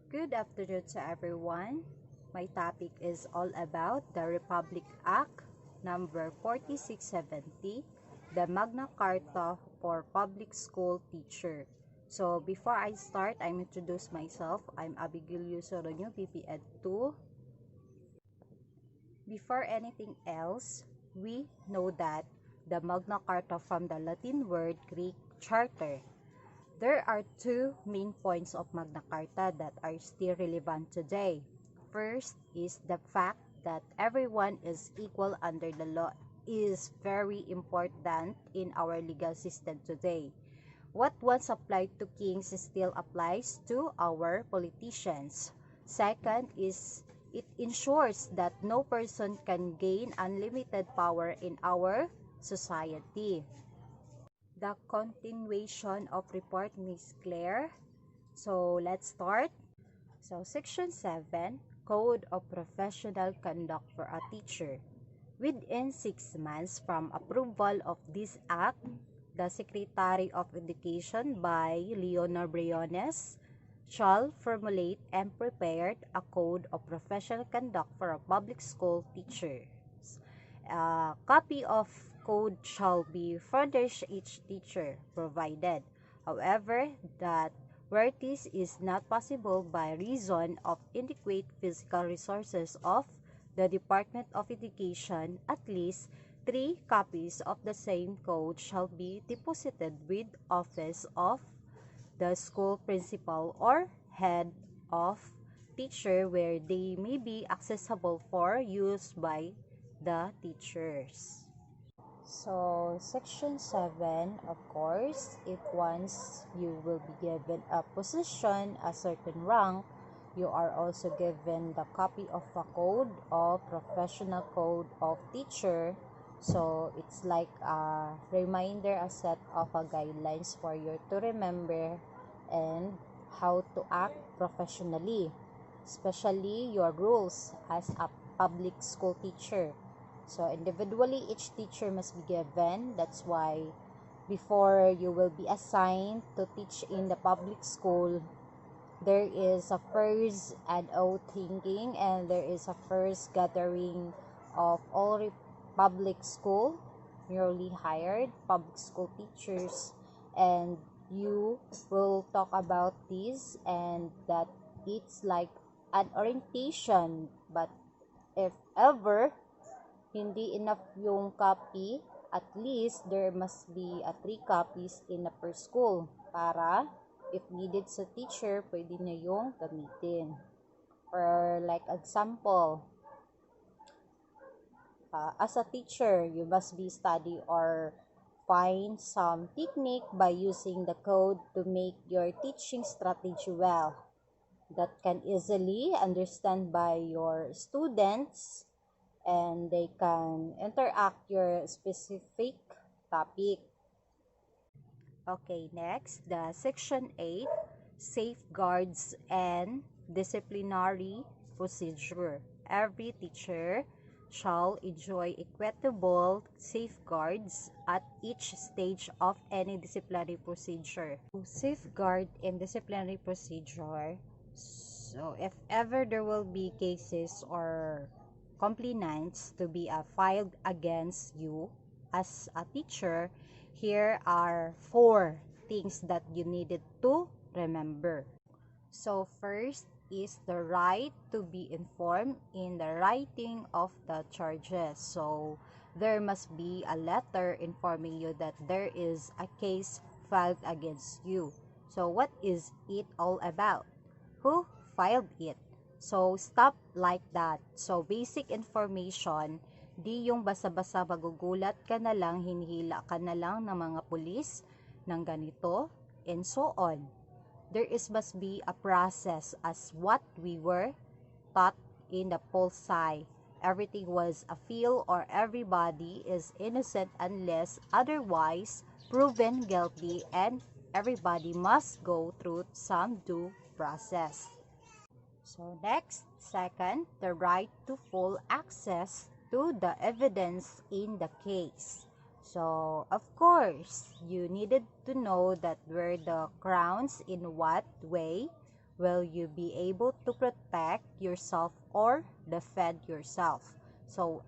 Good afternoon to everyone. My topic is all about the Republic Act number 4670, the Magna Carta for Public School Teacher. So before I start, I'm introduce myself. I'm Abigail Yusoronyo, BP Ed 2. Before anything else, we know that the Magna Carta from the Latin word Greek charter. There are two main points of Magna Carta that are still relevant today. First is the fact that everyone is equal under the law is very important in our legal system today. What once applied to kings still applies to our politicians. Second is it ensures that no person can gain unlimited power in our society. The continuation of report is clear. So let's start. So Section 7, Code of Professional Conduct for a Teacher. Within 6 months from approval of this act, the Secretary of Education by Leonor Briones shall formulate and prepare a code of professional conduct for a public school teacher. A copy of code shall be furnished each teacher, provided, however, that where this is not possible by reason of inadequate physical resources of the Department of Education, at least 3 copies of the same code shall be deposited with office of the school principal or head of teacher where they may be accessible for use by the teachers. So, Section 7, of course, if once you will be given a position, a certain rank, you are also given the copy of a code of professional code of teacher. So, it's like a reminder, a set of guidelines for you to remember and how to act professionally, especially your rules as a public school teacher. So individually, each teacher must be given. That's why before you will be assigned to teach in the public school, there is a first ad hoc thinking and there is a first gathering of all public school, newly hired public school teachers, and you will talk about this and that it's like an orientation. But if ever hindi enough yung copy, at least there must be 3 copies in a per school para if needed sa teacher, pwede niya yung gamitin. For like example, as a teacher, you must be study or find some technique by using the code to make your teaching strategy well that can easily understand by your students and they can interact your specific topic. Okay, next, the Section 8, Safeguards and Disciplinary Procedure. Every teacher shall enjoy equitable safeguards at each stage of any disciplinary procedure. Safeguard and disciplinary procedure. So, if ever there will be cases or complaints to be filed against you as a teacher, here are 4 things that you needed to remember. So first is the right to be informed in the writing of the charges. So there must be a letter informing you that there is a case filed against you. So what is it all about? Who filed it? So, stop like that. So, basic information, di yung basa-basa magugulat ka na lang, hinihila ka na lang ng mga pulis ng ganito, and so on. There must be a process as what we were taught in the Pulsi. Everything was a feel or everybody is innocent unless otherwise proven guilty and everybody must go through some due process. So next, second, the right to full access to the evidence in the case. So, of course, you needed to know that were the grounds in what way will you be able to protect yourself or defend yourself? So,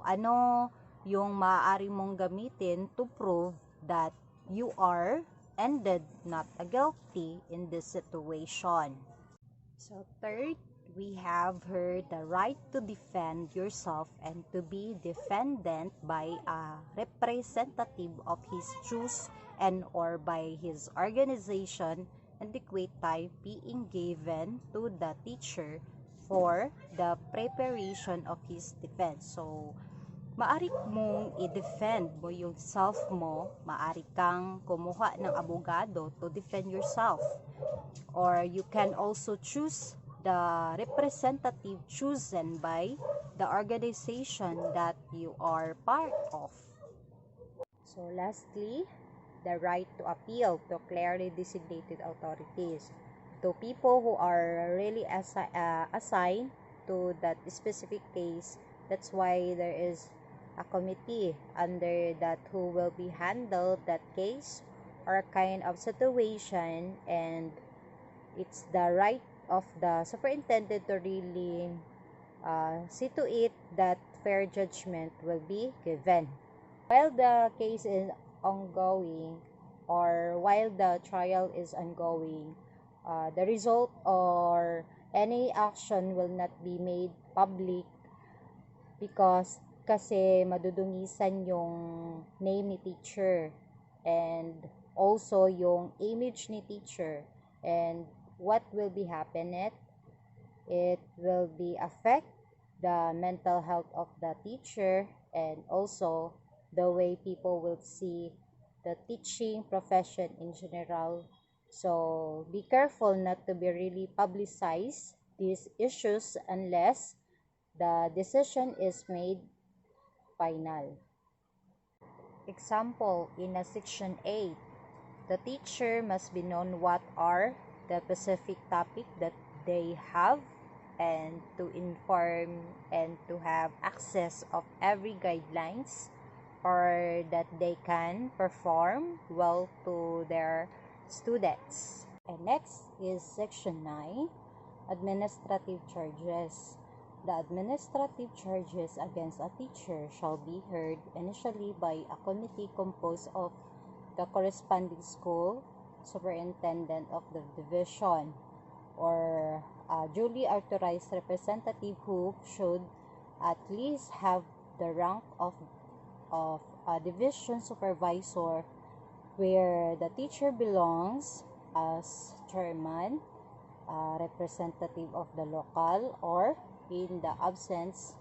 ano yung maaari mong gamitin to prove that you are ended not a guilty in this situation? So third, we have her the right to defend yourself and to be defended by a representative of his choice and or by his organization, and adequate time being given to the teacher for the preparation of his defense. So, maari mong i-defend mo yung self mo, maari kang kumuha ng abogado to defend yourself. Or you can also choose the representative chosen by the organization that you are part of. So lastly, the right to appeal to clearly designated authorities, to people who are really assigned to that specific case. That's why there is a committee under that who will be handle that case or kind of situation, and it's the right of the superintendent to really see to it that fair judgment will be given. While the case is ongoing, or while the trial is ongoing, the result or any action will not be made public because kasi madudungisan yung name ni teacher and also yung image ni teacher. And what will be happening? It will be affect the mental health of the teacher and also the way people will see the teaching profession in general. So be careful not to be really publicize these issues unless the decision is made final. Example, in a section 8, the teacher must be known what are the specific topic that they have and to inform and to have access of every guidelines or that they can perform well to their students. And next is section 9, administrative charges. The administrative charges against a teacher shall be heard initially by a committee composed of the corresponding school superintendent of the division or a duly authorized representative who should at least have the rank of a division supervisor, where the teacher belongs as chairman, representative of the local, or in the absence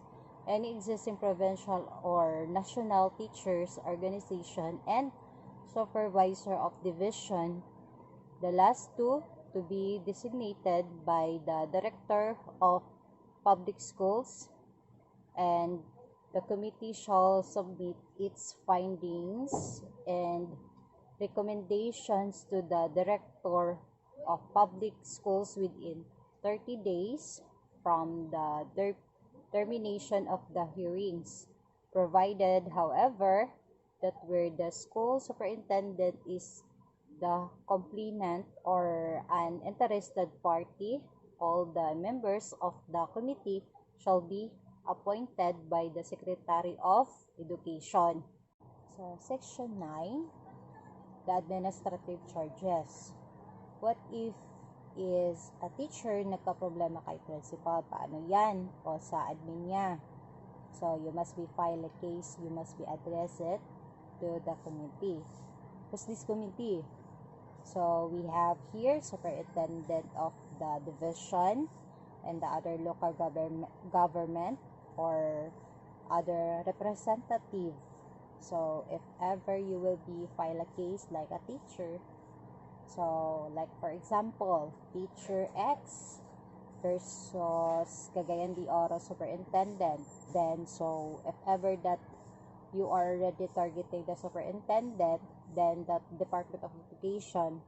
any existing provincial or national teachers organization and supervisor of division. The last two to be designated by the director of public schools, and the committee shall submit its findings and recommendations to the director of public schools within 30 days from the termination of the hearings, provided, however, that where the school superintendent is the complainant or an interested party, all the members of the committee shall be appointed by the Secretary of Education. So, Section 9, the administrative charges. What if is a teacher nagka-problema kay principal? Paano yan? O sa admin niya? So, you must be file a case, you must be address it to the committee. Who's this committee? So, we have here superintendent of the division and the other local government or other representative. So, if ever you will be file a case like a teacher, so like for example, teacher X versus Cagayan de Oro superintendent, then so if ever that you are already targeting the superintendent, then that Department of Education,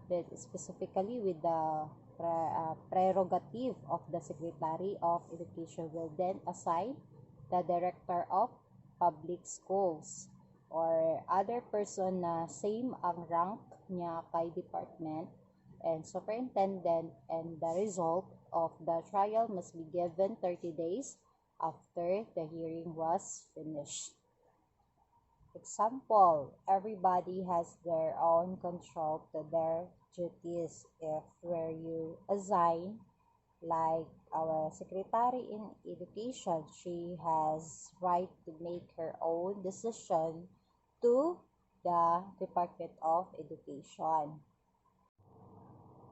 that specifically with the prerogative of the Secretary of Education, will then assign the Director of Public Schools or other person na same ang rank niya kay department and superintendent, and the result of the trial must be given 30 days after the hearing was finished. Example, everybody has their own control to their duties. If where you assign, like our secretary in education, she has right to make her own decision to the Department of Education.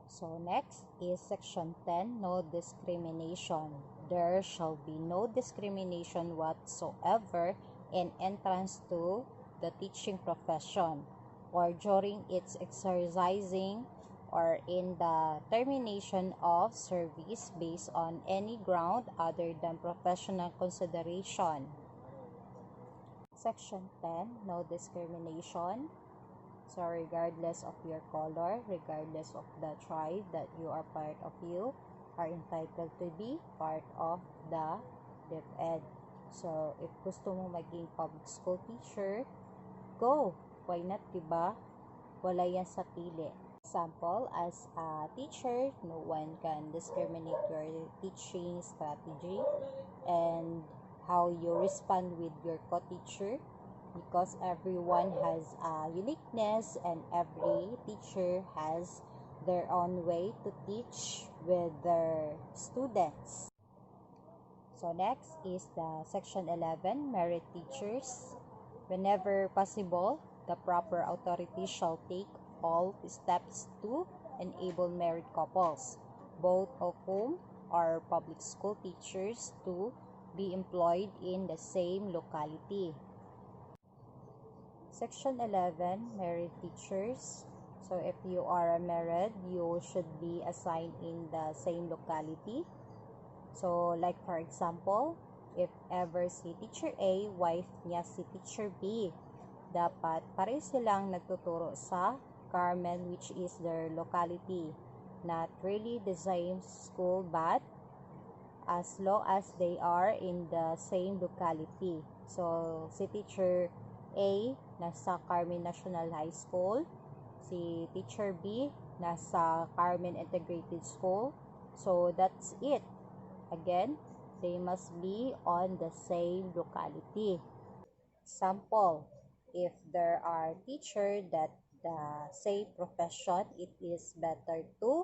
So next is section 10, no discrimination. There shall be no discrimination whatsoever in entrance to the teaching profession, or during its exercising, or in the termination of service based on any ground other than professional consideration. Section 10, no discrimination. So regardless of your color, regardless of the tribe that you are part of, you are entitled to be part of the DepEd. So if gusto mo maging public school teacher, go! Why not, diba? Wala yan sa pili. Example, as a teacher, no one can discriminate your teaching strategy and how you respond with your co-teacher, because everyone has a uniqueness and every teacher has their own way to teach with their students. So next is the section 11, merit teachers. Whenever possible, the proper authority shall take all steps to enable married couples, both of whom are public school teachers, to be employed in the same locality. Section 11, married teachers. So if you are married, you should be assigned in the same locality. So like for example, if ever si teacher A, wife niya si teacher B, dapat pareho silang nagtuturo sa Carmen, which is their locality. Not really the same school, but as long as they are in the same locality. So si teacher A nasa Carmen National High School, si teacher B nasa Carmen Integrated School. So that's it. Again, they must be on the same locality. Example, if there are teachers that the same profession, it is better to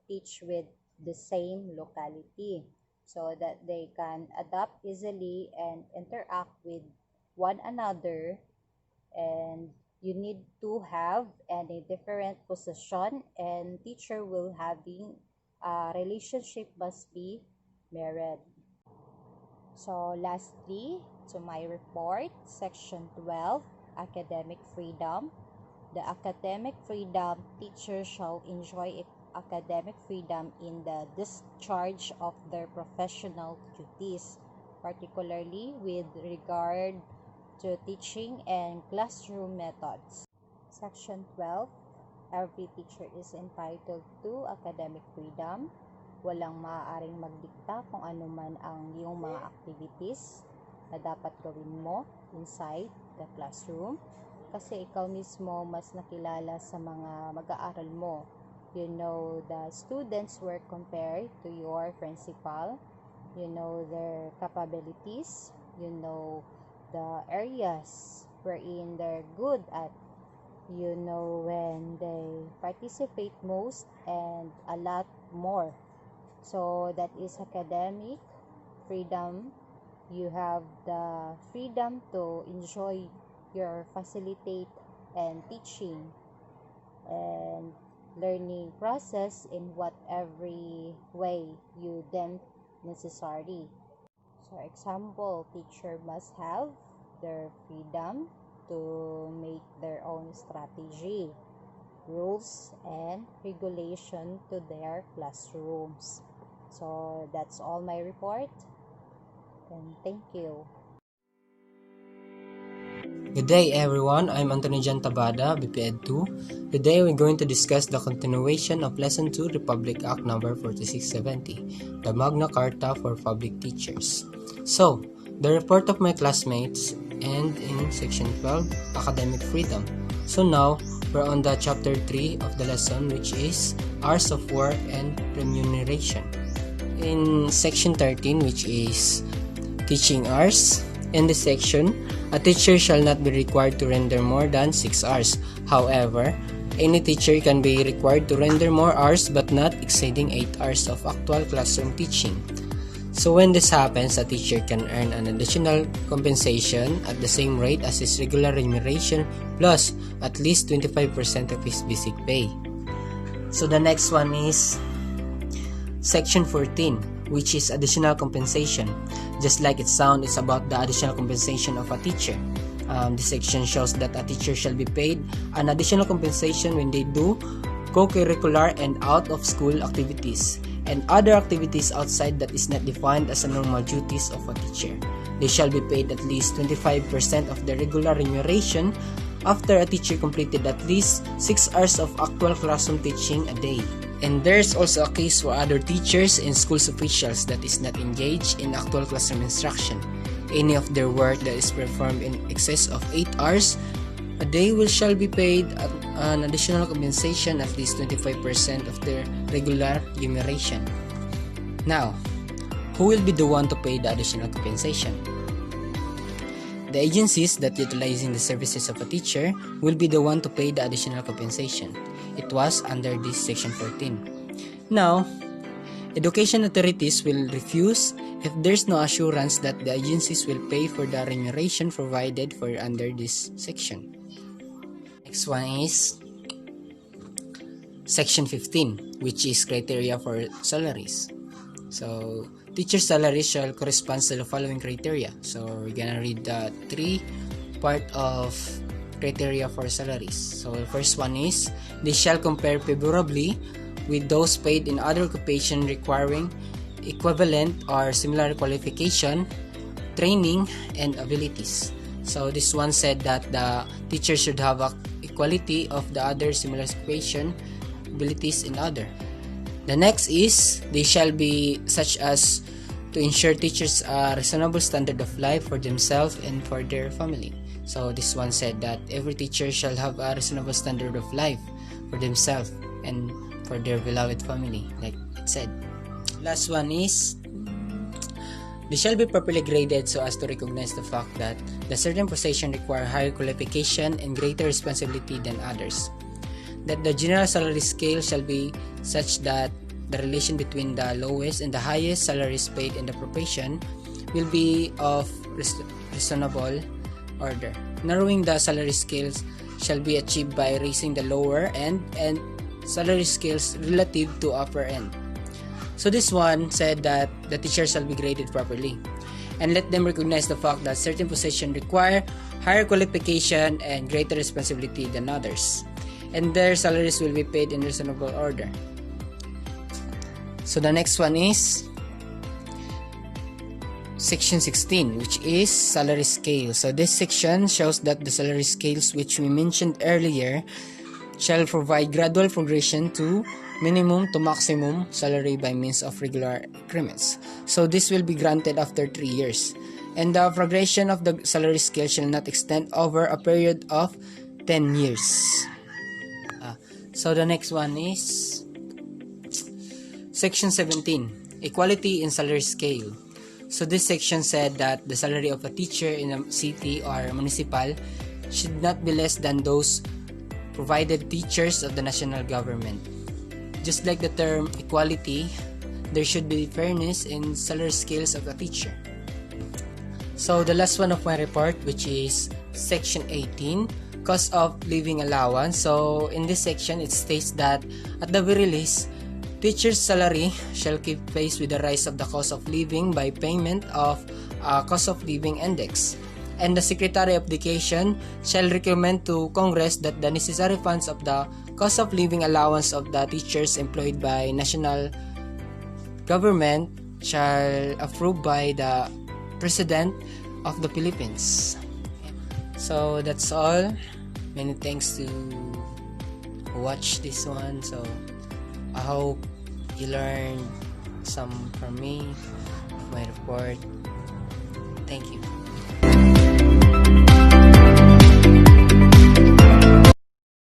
teach with the same locality so that they can adapt easily and interact with one another. And you need to have any different position, and teacher will having a relationship must be married. So lastly, to my report, section 12, academic freedom. The academic freedom, teachers shall enjoy academic freedom in the discharge of their professional duties, particularly with regard to teaching and classroom methods. Section 12, every teacher is entitled to academic freedom. Walang maaaring magdikta kung ano man ang iyong mga activities na dapat gawin mo inside the classroom, kasi ikaw mismo mas nakilala sa mga mag-aaral mo. You know the students' work compared to your principal. You know their capabilities. You know the areas wherein they're good at. You know when they participate most and a lot more. So that is academic freedom. You have the freedom to enjoy your facilitate and teaching and learning process in whatever way you deem necessary. So example, teacher must have their freedom to make their own strategy, rules, and regulation to their classrooms. So that's all my report, and thank you. Good day everyone, I'm Anthony Jan Tabada, BPED 2. Today we're going to discuss the continuation of Lesson 2, Republic Act No. 4670, the Magna Carta for Public Teachers. So, the report of my classmates end in Section 12, Academic Freedom. So now, we're on the chapter 3 of the lesson, which is hours of work and remuneration. In section 13, which is teaching hours, in this section, a teacher shall not be required to render more than 6 hours. However, any teacher can be required to render more hours but not exceeding 8 hours of actual classroom teaching. So when this happens, a teacher can earn an additional compensation at the same rate as his regular remuneration plus at least 25% of his basic pay. So the next one is section 14, which is additional compensation. Just like it sounds, it's about the additional compensation of a teacher. This section shows that a teacher shall be paid an additional compensation when they do co-curricular and out-of-school activities and other activities outside that is not defined as a normal duties of a teacher. They shall be paid at least 25% of the regular remuneration after a teacher completed at least 6 hours of actual classroom teaching a day. And there's also a case for other teachers and schools officials that is not engaged in actual classroom instruction. Any of their work that is performed in excess of 8 hours a day shall be paid an additional compensation at least 25% of their regular remuneration. Now, who will be the one to pay the additional compensation? The agencies that utilizing the services of a teacher will be the one to pay the additional compensation. It was under this section 14. Now, education authorities will refuse if there's no assurance that the agencies will pay for the remuneration provided for under this section. Next one is section 15, which is criteria for salaries. So, teacher salaries shall correspond to the following criteria. So, we're gonna read the 3 part of criteria for salaries. So, the first one is they shall compare favorably with those paid in other occupation requiring equivalent or similar qualification, training, and abilities. So this one said that the teacher should have equality of the other similar occupation, abilities, in other. The next is they shall be such as to ensure teachers a reasonable standard of life for themselves and for their family. So this one said that every teacher shall have a reasonable standard of life for themselves and for their beloved family, like it said. Last one is they shall be properly graded so as to recognize the fact that the certain position require higher qualification and greater responsibility than others. That the general salary scale shall be such that the relation between the lowest and the highest salaries paid in the profession will be of reasonable order. Narrowing the salary scales shall be achieved by raising the lower end and salary scales relative to upper end. So this one said that the teacher shall be graded properly and let them recognize the fact that certain positions require higher qualification and greater responsibility than others, and their salaries will be paid in reasonable order. So the next one is section 16, which is salary scale. So this section shows that the salary scales which we mentioned earlier shall provide gradual progression to minimum to maximum salary by means of regular increments. So this will be granted after 3 years. And the progression of the salary scale shall not extend over a period of 10 years. So the next one is section 17, equality in salary scale. So this section said that the salary of a teacher in a city or municipal should not be less than those provided teachers of the national government. Just like the term equality, there should be fairness in salary scales of a teacher. So the last one of my report, which is section 18, cost of living allowance. So in this section, it states that at the very least, teacher's salary shall keep pace with the rise of the cost of living by payment of a cost of living index. And the Secretary of Education shall recommend to Congress that the necessary funds of the cost of living allowance of the teachers employed by national government shall approved by the President of the Philippines. So that's all. Many thanks to watch this one. So I hope you learned some from me, my report. Thank you.